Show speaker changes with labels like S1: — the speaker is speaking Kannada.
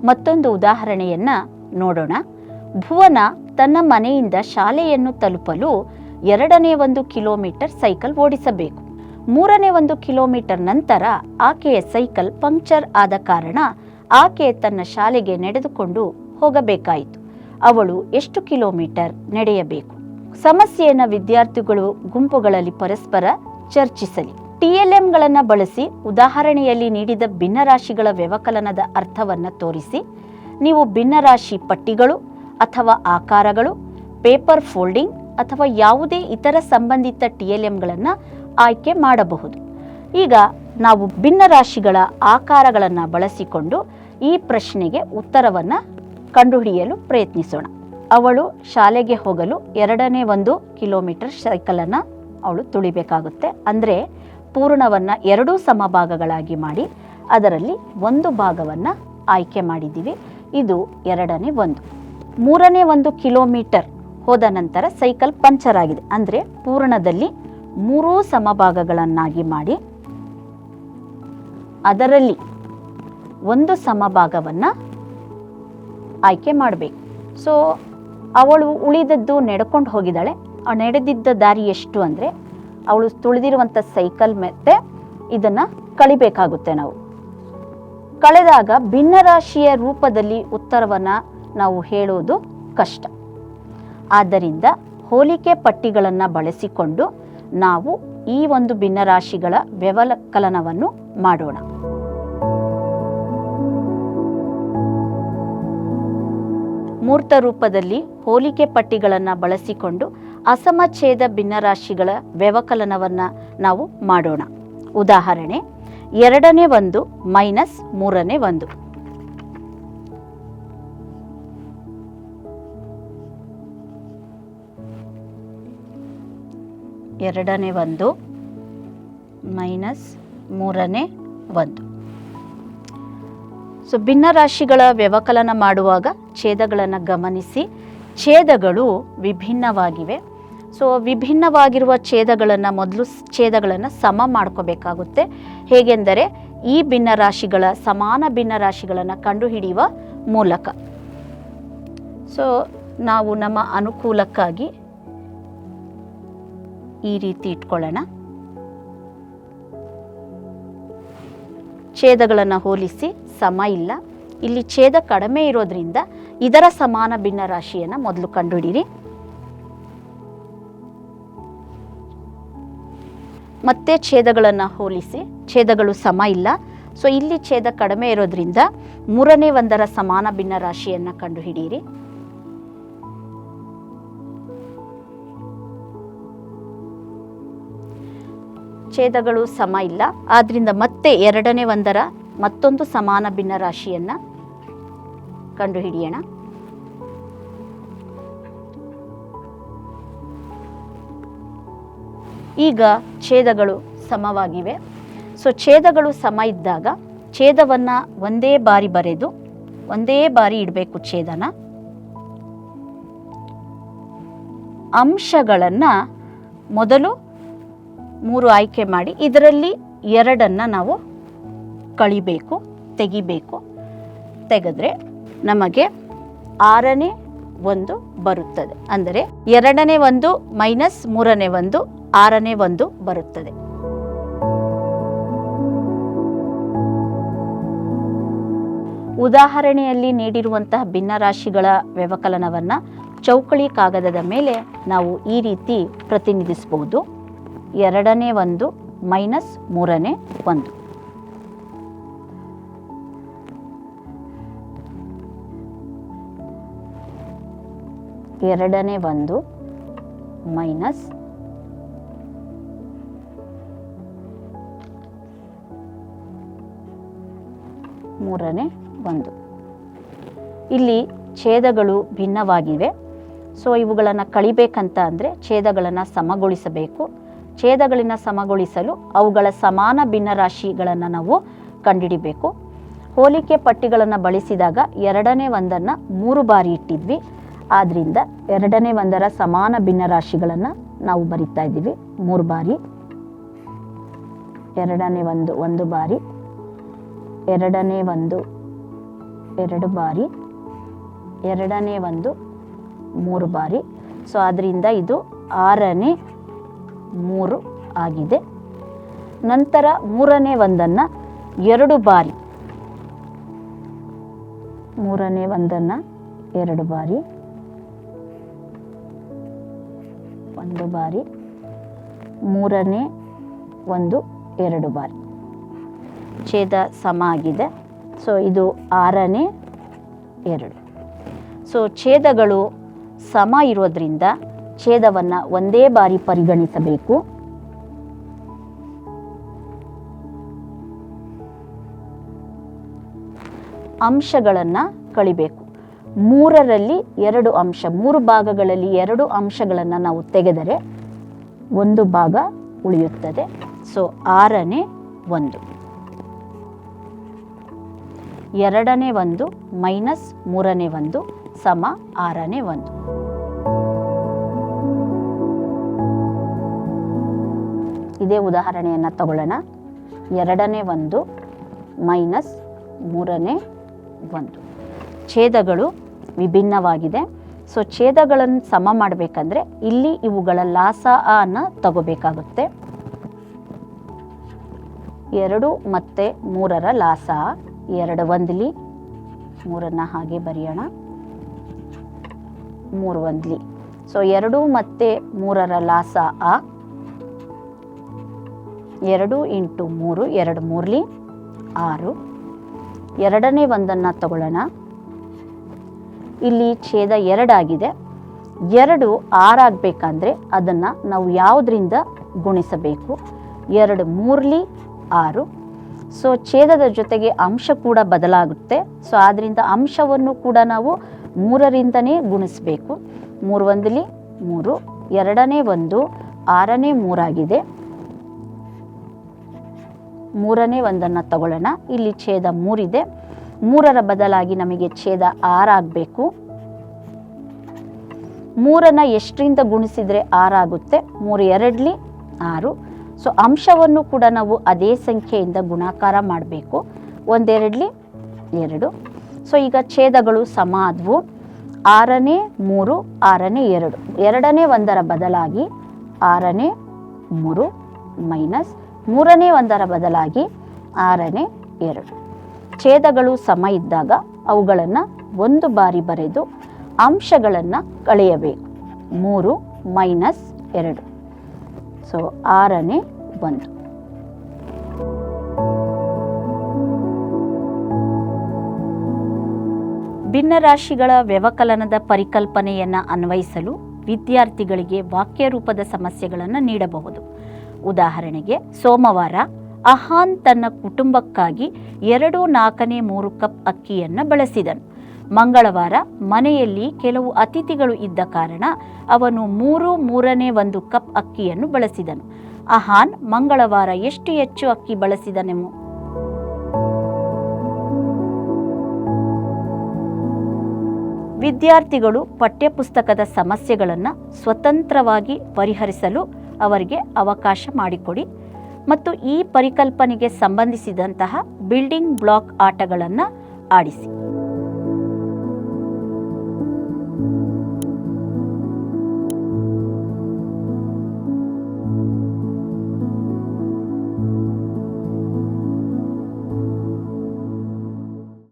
S1: ಮತ್ತೊಂದು ಉದಾಹರಣೆಯನ್ನ ನೋಡೋಣ. ಭುವನ ತನ್ನ ಮನೆಯಿಂದ ಶಾಲೆಯನ್ನು ತಲುಪಲು 2ನೇ 1 ಕಿಲೋಮೀಟರ್ ಸೈಕಲ್ ಓಡಿಸಬೇಕು. 3ನೇ 1 ಕಿಲೋಮೀಟರ್ ನಂತರ ಆಕೆಯ ಸೈಕಲ್ ಪಂಕ್ಚರ್ ಆದ ಕಾರಣ ಆಕೆ ತನ್ನ ಶಾಲೆಗೆ ನಡೆದುಕೊಂಡು ಹೋಗಬೇಕಾಯಿತು. ಅವಳು ಎಷ್ಟು ಕಿಲೋಮೀಟರ್ ನಡೆಯಬೇಕು? ಸಮಸ್ಯೆಯನ್ನು ವಿದ್ಯಾರ್ಥಿಗಳು ಗುಂಪುಗಳಲ್ಲಿ ಪರಸ್ಪರ ಚರ್ಚಿಸಲಿ. TLMಗಳನ್ನು ಬಳಸಿ ಉದಾಹರಣೆಯಲ್ಲಿ ನೀಡಿದ ಭಿನ್ನರಾಶಿಗಳ ವ್ಯವಕಲನದ ಅರ್ಥವನ್ನು ತೋರಿಸಿ. ನೀವು ಭಿನ್ನರಾಶಿ ಪಟ್ಟಿಗಳು ಅಥವಾ ಆಕಾರಗಳು, ಪೇಪರ್ ಫೋಲ್ಡಿಂಗ್ ಅಥವಾ ಯಾವುದೇ ಇತರ ಸಂಬಂಧಿತ TLMಗಳನ್ನು ಆಯ್ಕೆ ಮಾಡಬಹುದು. ಈಗ ನಾವು ಭಿನ್ನರಾಶಿಗಳ ಆಕಾರಗಳನ್ನು ಬಳಸಿಕೊಂಡು ಈ ಪ್ರಶ್ನೆಗೆ ಉತ್ತರವನ್ನು ಕಂಡುಹಿಡಿಯಲು ಪ್ರಯತ್ನಿಸೋಣ. ಅವಳು ಶಾಲೆಗೆ ಹೋಗಲು 2ನೇ 1 ಕಿಲೋಮೀಟರ್ ಸೈಕಲನ್ನು ಅವಳು ತುಳಿಬೇಕಾಗುತ್ತೆ. ಅಂದರೆ ಪೂರ್ಣವನ್ನು 2 ಸಮಭಾಗಗಳಾಗಿ ಮಾಡಿ ಅದರಲ್ಲಿ 1 ಭಾಗವನ್ನು ಆಯ್ಕೆ ಮಾಡಿದ್ದೀವಿ. ಇದು 2ನೇ 1. 3ನೇ 1 ಕಿಲೋಮೀಟರ್ ಹೋದ ನಂತರ ಸೈಕಲ್ ಪಂಚರ್ ಆಗಿದೆ. ಅಂದರೆ ಪೂರ್ಣದಲ್ಲಿ 3 ಸಮಭಾಗಗಳನ್ನಾಗಿ ಮಾಡಿ ಅದರಲ್ಲಿ 1 ಸಮಭಾಗವನ್ನು ಆಯ್ಕೆ ಮಾಡಬೇಕು. ಸೊ ಅವಳು ಉಳಿದದ್ದು ನಡೆಕೊಂಡು ಹೋಗಿದ್ದಾಳೆ. ನಡೆದಿದ್ದ ದಾರಿ ಎಷ್ಟು ಅಂದರೆ ಅವಳು ತುಳಿದಿರುವಂಥ ಸೈಕಲ್ ಮತ್ತೆ ಇದನ್ನು ಕಳಿಬೇಕಾಗುತ್ತೆ. ನಾವು ಕಳೆದಾಗ ಭಿನ್ನರಾಶಿಯ ರೂಪದಲ್ಲಿ ಉತ್ತರವನ್ನು ನಾವು ಹೇಳೋದು ಕಷ್ಟ. ಆದ್ದರಿಂದ ಹೋಲಿಕೆ ಪಟ್ಟಿಗಳನ್ನು ಬಳಸಿಕೊಂಡು ನಾವು ಈ ಒಂದು ಭಿನ್ನರಾಶಿಗಳ ವ್ಯವಕಲನವನ್ನು ಮಾಡೋಣ. ಮೂರ್ತ ರೂಪದಲ್ಲಿ ಹೋಲಿಕೆ ಪಟ್ಟಿಗಳನ್ನು ಬಳಸಿಕೊಂಡು ಅಸಮಛೇದ ಭಿನ್ನರಾಶಿಗಳ ವ್ಯವಕಲನವನ್ನು ನಾವು ಮಾಡೋಣ. ಉದಾಹರಣೆ 2ನೇ 1 ಮೈನಸ್ 3ನೇ 1. ಎರಡನೇ 1 ಮೈನಸ್ 3ನೇ 1. ಸೊ ಭಿನ್ನರಾಶಿಗಳ ವ್ಯವಕಲನ ಮಾಡುವಾಗ ಛೇದಗಳನ್ನು ಗಮನಿಸಿ. ಛೇದಗಳು ವಿಭಿನ್ನವಾಗಿವೆ. ಸೊ ವಿಭಿನ್ನವಾಗಿರುವ ಛೇದಗಳನ್ನು ಮೊದಲು ಛೇದಗಳನ್ನು ಸಮ ಮಾಡ್ಕೋಬೇಕಾಗುತ್ತೆ. ಹೇಗೆಂದರೆ ಈ ಭಿನ್ನರಾಶಿಗಳ ಸಮಾನ ಭಿನ್ನರಾಶಿಗಳನ್ನು ಕಂಡುಹಿಡಿಯುವ ಮೂಲಕ. ಸೊ ನಾವು ನಮ್ಮ ಅನುಕೂಲಕ್ಕಾಗಿ ಈ ರೀತಿ ಇಟ್ಕೊಳ್ಳೋಣ. ಛೇದಗಳನ್ನು ಹೋಲಿಸಿ ಸಮ ಇಲ್ಲ. ಇಲ್ಲಿ ಛೇದ ಕಡಿಮೆ ಇರೋದ್ರಿಂದ ಇದರ ಸಮಾನ ಭಿನ್ನರಾಶಿಯನ್ನು ಮೊದಲು ಕಂಡುಹಿಡಿಯಿರಿ. ಮತ್ತೆ ಛೇದಗಳನ್ನು ಹೋಲಿಸಿ ಛೇದಗಳು ಸಮ ಇಲ್ಲ. ಸೊ ಇಲ್ಲಿ ಛೇದ ಕಡಿಮೆ ಇರೋದ್ರಿಂದ 3ನೇ 1ರ ಸಮಾನ ಭಿನ್ನರಾಶಿಯನ್ನು ಕಂಡುಹಿಡಿಯಿರಿ. ಛೇದಗಳು ಸಮ ಇಲ್ಲ. ಆದ್ದರಿಂದ ಮತ್ತೆ 2ನೇ 1ರ ಮತ್ತೊಂದು ಸಮಾನ ಭಿನ್ನರಾಶಿಯನ್ನು ಕಂಡುಹಿಡಿಯೋಣ. ಈಗ ಛೇದಗಳು ಸಮವಾಗಿವೆ. ಸೊ ಛೇದಗಳು ಸಮ ಇದ್ದಾಗ ಛೇದವನ್ನು ಒಂದೇ ಬಾರಿ ಬರೆದು ಒಂದೇ ಬಾರಿ ಇಡಬೇಕು. ಛೇದನ ಅಂಶಗಳನ್ನು ಮೊದಲು 3 ಆಯ್ಕೆ ಮಾಡಿ ಇದರಲ್ಲಿ 2ಅನ್ನು ನಾವು ಕಳಿಬೇಕು, ತೆಗಿಬೇಕು. ತೆಗೆದ್ರೆ ನಮಗೆ 6ನೇ 1 ಬರುತ್ತದೆ. ಅಂದರೆ 2ನೇ 1 ಮೈನಸ್ 3ನೇ 1 6ನೇ 1 ಬರುತ್ತದೆ. ಉದಾಹರಣೆಯಲ್ಲಿ ನೀಡಿರುವಂತಹ ಭಿನ್ನರಾಶಿಗಳ ವ್ಯವಕಲನವನ್ನು ಚೌಕಳಿ ಕಾಗದದ ಮೇಲೆ ನಾವು ಈ ರೀತಿ ಪ್ರತಿನಿಧಿಸಬಹುದು. 2ನೇ 1 ಮೈನಸ್ 3ನೇ 1. ಎರಡನೇ 1 ಮೈನಸ್ 3ನೇ 1. ಇಲ್ಲಿ ಛೇದಗಳು ಭಿನ್ನವಾಗಿವೆ. ಸೊ ಇವುಗಳನ್ನು ಕಳಿಬೇಕಂತ ಅಂದರೆ ಛೇದಗಳನ್ನು ಸಮಗೊಳಿಸಬೇಕು. ಛೇದಗಳನ್ನು ಸಮಗೊಳಿಸಲು ಅವುಗಳ ಸಮಾನ ಭಿನ್ನರಾಶಿಗಳನ್ನು ನಾವು ಕಂಡುಹಿಡಿಬೇಕು. ಹೋಲಿಕೆ ಪಟ್ಟಿಗಳನ್ನು ಬಳಸಿದಾಗ 2ನೇ 1ಅನ್ನು 3 ಬಾರಿ ಇಟ್ಟಿದ್ವಿ. ಆದ್ದರಿಂದ 2ನೇ 1ರ ಸಮಾನ ಭಿನ್ನರಾಶಿಗಳನ್ನು ನಾವು ಬರಿತಾ ಇದ್ದೀವಿ 3 ಬಾರಿ. 2ನೇ 1 1 ಬಾರಿ, 2ನೇ 1 2 ಬಾರಿ, ಎರಡನೇ ಒಂದು 3 ಬಾರಿ. ಸೊ ಅದರಿಂದ ಇದು 6ನೇ 3 ಆಗಿದೆ. ನಂತರ 3ನೇ ಒಂದನ್ನು 2 ಬಾರಿ, 3ನೇ ಒಂದನ್ನು 2 ಬಾರಿ, 1 ಬಾರಿ, 3ನೇ ಒಂದು 2 ಬಾರಿ. ಛೇದ ಸಮ ಆಗಿದೆ. ಸೊ ಇದು 6ನೇ 2. ಸೊ ಛೇದಗಳು ಸಮ ಇರೋದ್ರಿಂದ ಛೇದವನ್ನು ಒಂದೇ ಬಾರಿ ಪರಿಗಣಿಸಬೇಕು. ಅಂಶಗಳನ್ನು ಕಳಿಬೇಕು. 3ರಲ್ಲಿ 2 ಅಂಶ, 3 ಭಾಗಗಳಲ್ಲಿ 2 ಅಂಶಗಳನ್ನು ನಾವು ತೆಗೆದರೆ 1 ಭಾಗ ಉಳಿಯುತ್ತದೆ. ಸೊ 6ನೇ 1, 2ನೇ ಒಂದು ಮೈನಸ್ 3ನೇ ಒಂದು ಸಮ 6ನೇ 1. ಇದೇ ಉದಾಹರಣೆಯನ್ನು ತಗೊಳ್ಳೋಣ. 2ನೇ ಒಂದು ಮೈನಸ್ 3ನೇ 1. ಛೇದಗಳು ವಿಭಿನ್ನವಾಗಿದೆ. ಸೊ ಛೇದಗಳನ್ನು ಸಮ ಮಾಡಬೇಕಂದ್ರೆ ಇಲ್ಲಿ ಇವುಗಳ ಲಾಸ ಅನ್ನು ತಗೋಬೇಕಾಗುತ್ತೆ. 2 ಮತ್ತು 3ರ ಲಾಸ 2 ಒಂದ್ಲಿ, 3ನ್ನು ಹಾಗೆ ಬರೆಯೋಣ, 3 ಒಂದ್ಲಿ. ಸೊ 2 ಮತ್ತು 3ರ ಲಾಸ 2 ಇಂಟು 3, 2 ಮೂರ್ಲಿ 6. ಎರಡನೇ ಒಂದನ್ನು ತಗೊಳ್ಳೋಣ. ಇಲ್ಲಿ ಛೇದ 2 ಆಗಿದೆ. 2 6 ಆಗಬೇಕಂದ್ರೆ ಅದನ್ನು ನಾವು ಯಾವುದರಿಂದ ಗುಣಿಸಬೇಕು? 2 ಮೂರ್ಲಿ 6. ಸೊ ಛೇದದ ಜೊತೆಗೆ ಅಂಶ ಕೂಡ ಬದಲಾಗುತ್ತೆ. ಸೊ ಆದ್ದರಿಂದ ಅಂಶವನ್ನು ಕೂಡ ನಾವು 3ರಿಂದನೇ ಗುಣಿಸಬೇಕು. 3 ಒಂದ್ಲಿ 3, ಎರಡನೇ ಒಂದು 6ನೇ 3 ಆಗಿದೆ. 3ನೇ ಒಂದನ್ನು ತಗೊಳ್ಳೋಣ. ಇಲ್ಲಿ ಛೇದ 3 ಇದೆ. 3ರ ಬದಲಾಗಿ ನಮಗೆ ಛೇದ 6 ಆಗಬೇಕು. 3ನ್ನು ಎಷ್ಟರಿಂದ ಗುಣಿಸಿದರೆ 6 ಆಗುತ್ತೆ? 3 ಎರಡ್ಲಿ 6. ಸೊ ಅಂಶವನ್ನು ಕೂಡ ನಾವು ಅದೇ ಸಂಖ್ಯೆಯಿಂದ ಗುಣಾಕಾರ ಮಾಡಬೇಕು. 1 ಎರಡ್ಲಿ 2. ಸೊ ಈಗ ಛೇದಗಳು ಸಮ ಆದವು. 6ನೇ 3, 6ನೇ 2. ಎರಡನೇ ಒಂದರ ಬದಲಾಗಿ 6ನೇ 3 ಮೈನಸ್ 3ನೇ ಒಂದರ ಬದಲಾಗಿ 6ನೇ 2. ಛೇದಗಳು ಸಮ ಇದ್ದಾಗ ಅವುಗಳನ್ನು 1 ಬಾರಿ ಬರೆದು ಅಂಶಗಳನ್ನು ಕಳೆಯಬೇಕು. 3 ಮೈನಸ್ 2. ಸೊ 6ನೇ 1. ಭಿನ್ನರಾಶಿಗಳ ವ್ಯವಕಲನದ ಪರಿಕಲ್ಪನೆಯನ್ನು ಅನ್ವಯಿಸಲು ವಿದ್ಯಾರ್ಥಿಗಳಿಗೆ ವಾಕ್ಯ ರೂಪದ ಸಮಸ್ಯೆಗಳನ್ನು ನೀಡಬಹುದು. ಉದಾಹರಣೆಗೆ, ಸೋಮವಾರ ಅಹಾನ್ ತನ್ನ ಕುಟುಂಬಕ್ಕಾಗಿ 2/4 ಕಪ್ ಅಕ್ಕಿಯನ್ನು ಬಳಸಿದನು. ಮಂಗಳವಾರ ಮನೆಯಲ್ಲಿ ಕೆಲವು ಅತಿಥಿಗಳು ಇದ್ದ ಕಾರಣ ಅವನು 3/3 ಕಪ್ ಅಕ್ಕಿಯನ್ನು ಬಳಸಿದನು. ಅಹಾನ್ ಮಂಗಳವಾರ ಎಷ್ಟು ಹೆಚ್ಚು ಅಕ್ಕಿ ಬಳಸಿದನೆಂಬ ವಿದ್ಯಾರ್ಥಿಗಳು ಪಠ್ಯಪುಸ್ತಕದ ಸಮಸ್ಯೆಗಳನ್ನು ಸ್ವತಂತ್ರವಾಗಿ ಪರಿಹರಿಸಲು ಅವರಿಗೆ ಅವಕಾಶ ಮಾಡಿಕೊಡಿ ಮತ್ತು ಈ ಪರಿಕಲ್ಪನೆಗೆ ಸಂಬಂಧಿಸಿದಂತಹ ಬಿಲ್ಡಿಂಗ್ ಬ್ಲಾಕ್ ಆಟಗಳನ್ನು ಆಡಿಸಿ.